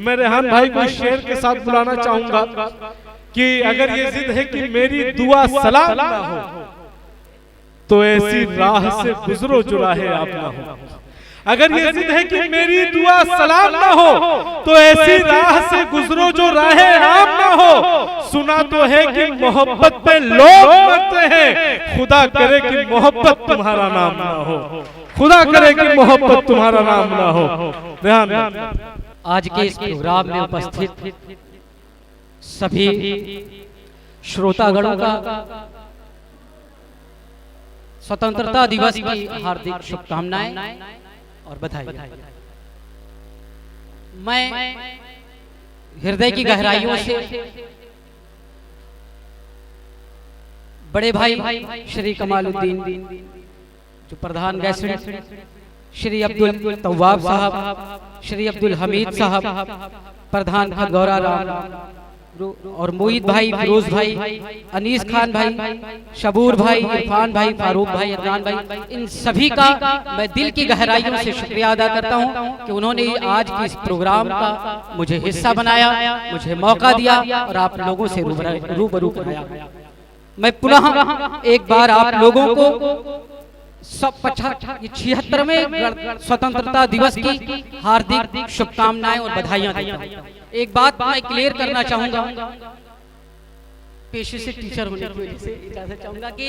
मैं रेहान भाई को शेर के साथ बुलाना चाहूंगा कि अगर ये जिद है कि मेरी दुआ सलाम ना हो तो ऐसी राह से गुजरो जो राहे आप ना हो। अगर ये जिद है कि मेरी दुआ सलाम ना हो तो ऐसी राह से गुजरो जो राहे आप ना हो। सुना तो है कि मोहब्बत पे लोग मरते हैं, खुदा करे कि मोहब्बत तुम्हारा नाम ना हो, खुदा करे कि मोहब्बत तुम्हारा नाम ना हो। ध्यान आज के इस प्रोग्राम में उपस्थित सभी श्रोतागणों का स्वतंत्रता दिवस की हार्दिक शुभकामनाएं और बधाई। मैं हृदय की गहराइयों से बड़े भाई श्री कमालुद्दीन, जो प्रधान गेस्ट, श्री अब्दुल तव्वाब साहब, श्री अब्दुल हमीद साहब, प्रधान गौरा राम और मोईद भाई, फिरोज भाई, अनीस खान भाई, शबूर भाई, इरफान भाई, फारूक भाई, अदनान भाई, इन सभी का मैं दिल की गहराइयों से शुक्रिया अदा करता हूं कि उन्होंने आज के इस प्रोग्राम का मुझे हिस्सा बनाया, मुझे मौका दिया और आप लोगों से रूबरू कराया। मैं पुनः एक बार आप लोगों को 76वें स्वतंत्रता दिवस की हार्दिक शुभकामनाएं और बधाइयां देता हूं। एक बात मैं क्लियर करना चाहूंगा, पेशे से टीचर होने की वजह से इजाजत चाहूंगा कि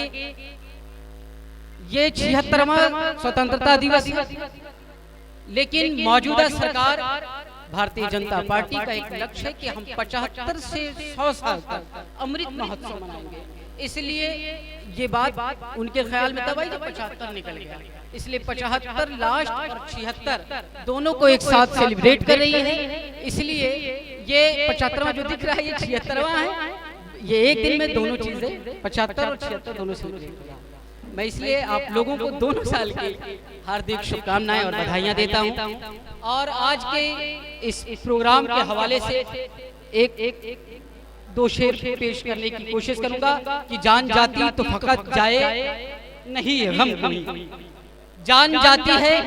ये 76वां स्वतंत्रता दिवस है, लेकिन मौजूदा सरकार भारतीय जनता पार्टी का एक लक्ष्य है कि हम 75 से 100 साल तक अमृत महोत्सव मनाएंगे। इसलिए ये बात उनके ख्याल में तब आई जब 75 निकल गया, इसलिए 75 लास्ट और 76 दोनों को एक साथ सेलिब्रेट कर रही है। इसलिए ये 75वां जो दिख रहा है ये 76वां है, ये एक दिन में दोनों चीजें 75 और 76 दोनों सेलिब्रेट किया। मैं इसलिए आप लोगों को दोनों साल की हार्दिक शुभकामनाएं और बधाइयां देता हूं। और आज के इस प्रोग्राम के हवाले से एक दो शेर पेश करने की कोशिश करूंगा कि जान जाती तो फकत जाए नहीं गम कोई, जान जाती है,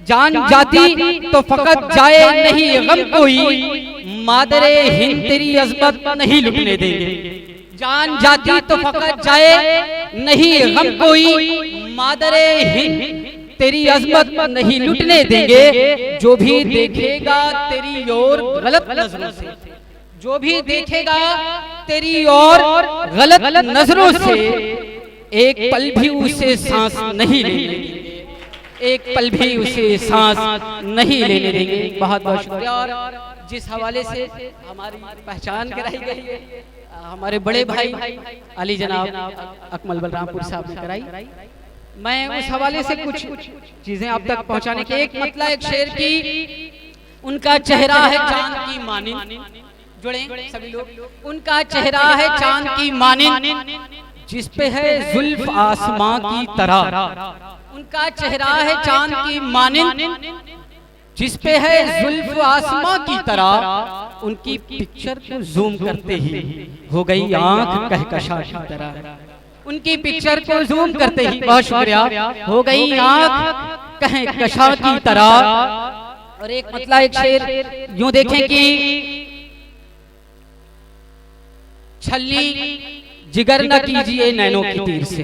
जान जाती तो फकत जाए नहीं गम कोई, मादरे हिंद तेरी अज़मत नहीं लुटने देंगे। जान जाती तो फकत जाए नहीं गम कोई, मादरे हिंद तेरी अज़मत नहीं लुटने देंगे। जो भी देखेगा तेरी ओर गलत नजरों से, जो भी देखेगा तेरी ओर गलत नजरों से, एक पल भी उसे सांस नहीं लेने देंगे, एक पल भी उसे सांस नहीं लेने देंगे। बहुत बहुत शुक्रिया। और जिस हवाले से हमारी पहचान कराई गई है, हमारे बड़े भाई अली जनाब अकमल बलरामपुर साहब ने कराई, मैं उस हवाले से कुछ चीजें आप तक पहुंचाने की, एक मतलब एक शेर की, उनका चेहरा है चांद की मानिंद, जुड़े सभी लोग, उनका चेहरा है चांद की मानिंद, जिस पे है जुल्फ आसमां की तरह। उनका चेहरा है चांद की मानिंद, जिस पे है जुल्फ आसमां की तरह। उनकी पिक्चर को जूम करते ही हो गई आंख कहकशा की तरह। उनकी पिक्चर को जूम करते ही, बहुत शुक्रिया, हो गई आंख कहकशा की तरह। और एक मतलब एक शेर यूं देखें कि छल्ली जिगर न कीजिए नैनों की तीर से,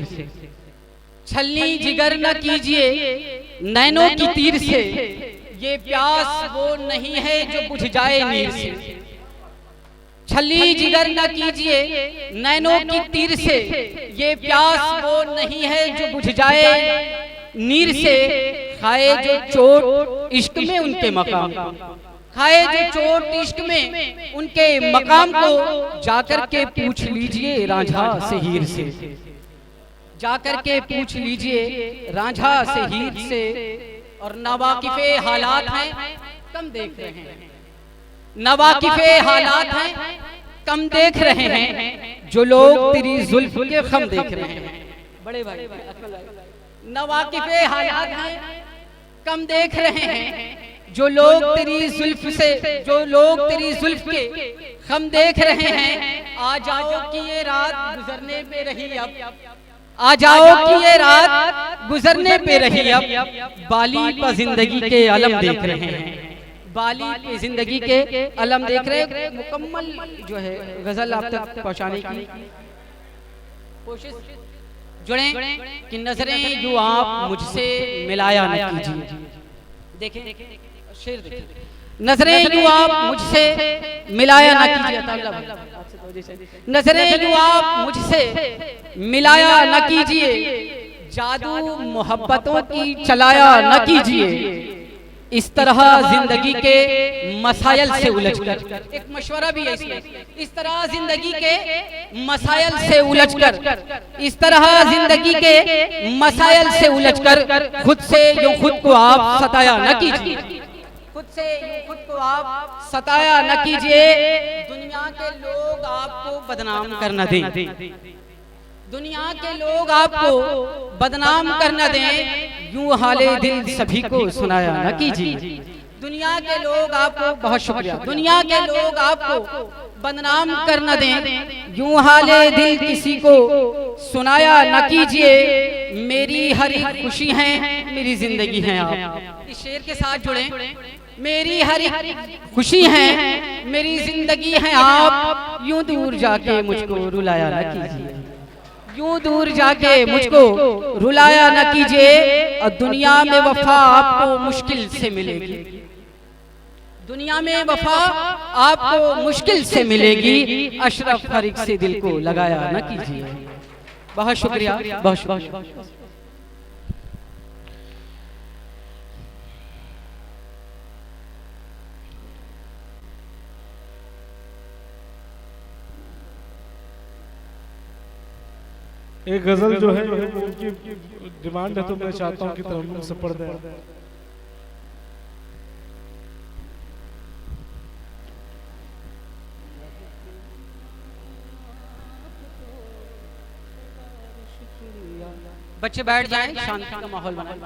छल्ली जिगर न कीजिए नैनों की तीर से, ये प्यास वो नहीं है जो बुझ जाए नीर से। छल्ली जिगर न कीजिए नैनों की तीर से, ये प्यास वो नहीं है जो बुझ जाए नीर से। खाए जो चोट इश्क में उनके मकाम, खाए जो चोट इश्क में उनके मकाम को, जाकर के पूछ लीजिए रांझा से हीर से, जाकर के पूछ लीजिए रांझा से हीर से। और नावाकिफे हालात हैं कम देख रहे हैं, नावाकिफे हालात हैं कम देख रहे हैं, जो लोग तेरी जुल्फ के खम देख रहे हैं। बड़े भाई नावाकिफे हालात हैं कम देख रहे हैं, जो लोग तेरी जुल्फ से, जो लोग तेरी जुल्फ के खम देख रहे हैं। आ जाओ कि ये रात गुजरने पे रही अब, आ जाओ कि ये रात गुजरने पे रही अब, बाली पर जिंदगी के अलम देख रहे हैं, बाली की जिंदगी के अलम देख रहे, मुकम्मल जो है गजल आप तक पहुंचाने की कोशिश। जुड़े कि नजरें यूं आप मुझसे मिलाया न कीजिए। देखें शेर देखें, नजरें यूं आप मुझसे मिलाया न कीजिए, नजरें यूं आप मुझसे मिलाया न कीजिए, जादू मोहब्बतों की चलाया न कीजिए, इस तरह जिंदगी के मसाइल से उलझकर। एक मशवरा भी है इसमें, इस तरह जिंदगी के मसाइल से उलझकर, इस तरह जिंदगी के मसाइल से उलझकर खुद से यूं खुद को आप सताया न कीजिए, खुद से यूं खुद को आप सताया न कीजिए, दुनिया के लोग आपको बदनाम करना दें, दुनिया के लोग आपको बदनाम करना दें, यूं हाले दिल सभी को सुनाया न कीजिए, दुनिया के लोग आपको, बहुत शुक्रिया, दुनिया के लोग आपको बदनाम करना दें, यूं हाले दिल किसी को सुनाया न कीजिए, मेरी हर एक खुशी है मेरी जिंदगी है आप। इस शेर के साथ जुड़े, मेरी हर एक खुशी है मेरी जिंदगी है आप, यूं दूर जाके मुझको रुलाया न कीजिए, यूं दूर जाके मुझको रुलाया न कीजिए, और दुनिया में वफा आपको मुश्किल से मिलेगी, दुनिया में वफा आपको मुश्किल से मिलेगी, अशरफ फरीक से दिल को लगाया न कीजिए। बहुत शुक्रिया, बहुत शुक्रिया। एक गजल जो है उनकी डिमांड है, तो मैं चाहता हूँ कि तरन्नुम से पढ़ दें। बच्चे बैठ जाएं, शांति का माहौल बनाएं।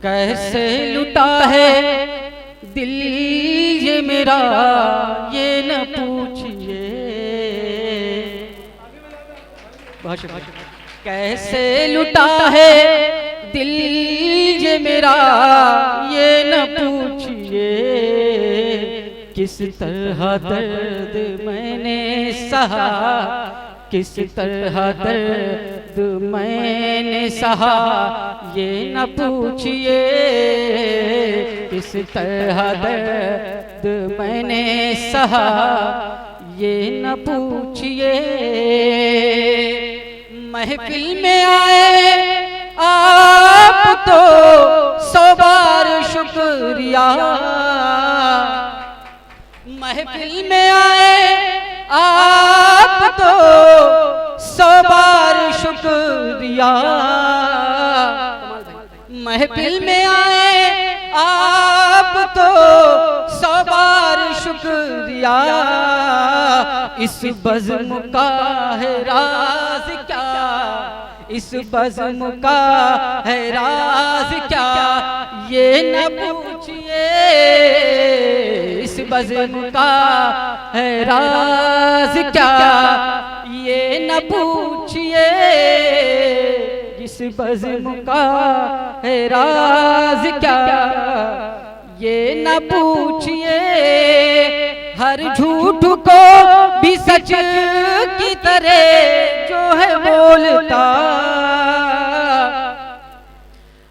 कैसे लुटा है दिल ये मेरा ये न पूछिए, कैसे लुटा है दिल ये मेरा ये न पूछिए, किस तरह दर्द मैंने सहा, किस तरह दर्द मैंने सहा, ये न पूछिए, किस तरह दर्द मैंने सहा, ये न पूछिए, महफिल में आए आप तो 100 बार शुक्रिया, महफिल में आए आप तो 100 बार शुक्रिया, महफिल में आए आप तो 100 बार शुक्रिया, इस बज़्म का है राज क्या, इस बज़्म का है राज क्या, ये न पूछिए, इस बज़्म का है राज क्या, ये न पूछिए, इस बज़्म का है राज क्या, ये न पूछिए, हर झूठ को भी सच की तरह जो है बोलता,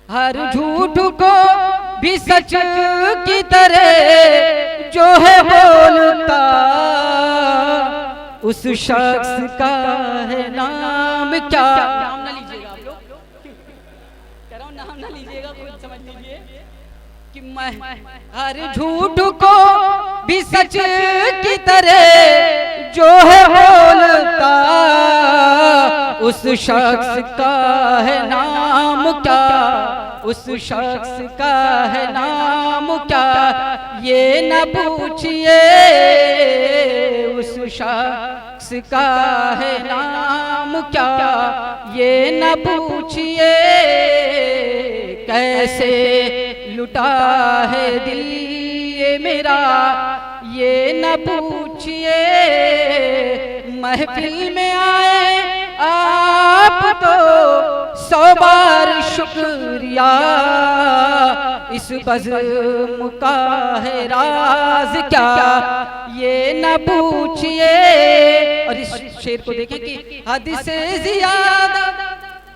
हर झूठ को भी सच की तरह जो है बोलता, उस शख्स का है नाम क्या। नाम ना लीजिएगा आप लोग, कह रहा हूं नाम ना लीजिएगा, खुद समझ लीजिए कि मैं हर झूठ को भी सच की तरह जो है बोलता, उस शख्स का है नाम क्या, उस शख्स का है नाम क्या, ये न पूछिए, उस शख्स का है नाम क्या, ये न पूछिए, कैसे लुटा है दिल ये मेरा ये न पूछिए, महफिल में आए आप तो 100 बार शुक्रिया, इस बज़्म का है राज क्या, ये न पूछिए। और इस शेर को देखें कि हद से ज्यादा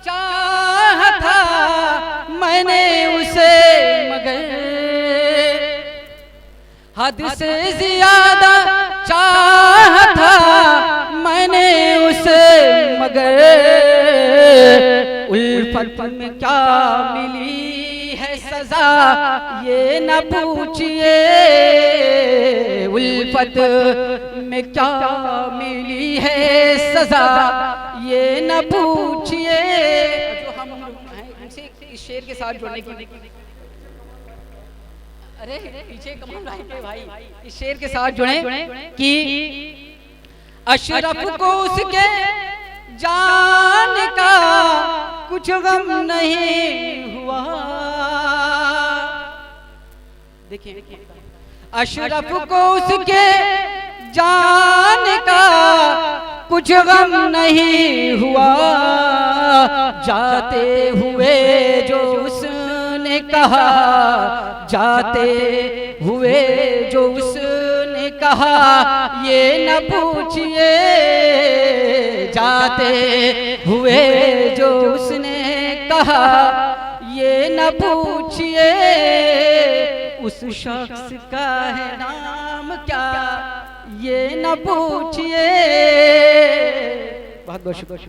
चाहा था मैंने उसे, मगर हद से ज्यादा चाहा था मैंने उसे, मगर उल्फत में क्या मिली है सजा, ये न पूछिए। उल्फत में क्या मिली है सजा, ये न पूछिए। जो हम इनसे इस शेर के साथ जुड़ने की, अरे पीछे कमाल है भाई, इस शेर के साथ जुड़े कि अशरफ को उसके जान का कुछ गम नहीं हुआ। देखिए अशरफ को उसके जान का कुछ गम नहीं हुआ, जाते हुए जो उसने कहा, जाते हुए जो उसने कहा, ये न पूछिए। जाते हुए जो उसने कहा, ये न पूछिए। उस शख्स का है नाम क्या, ये न पूछिए। बहुत बहुत शुक्रिया।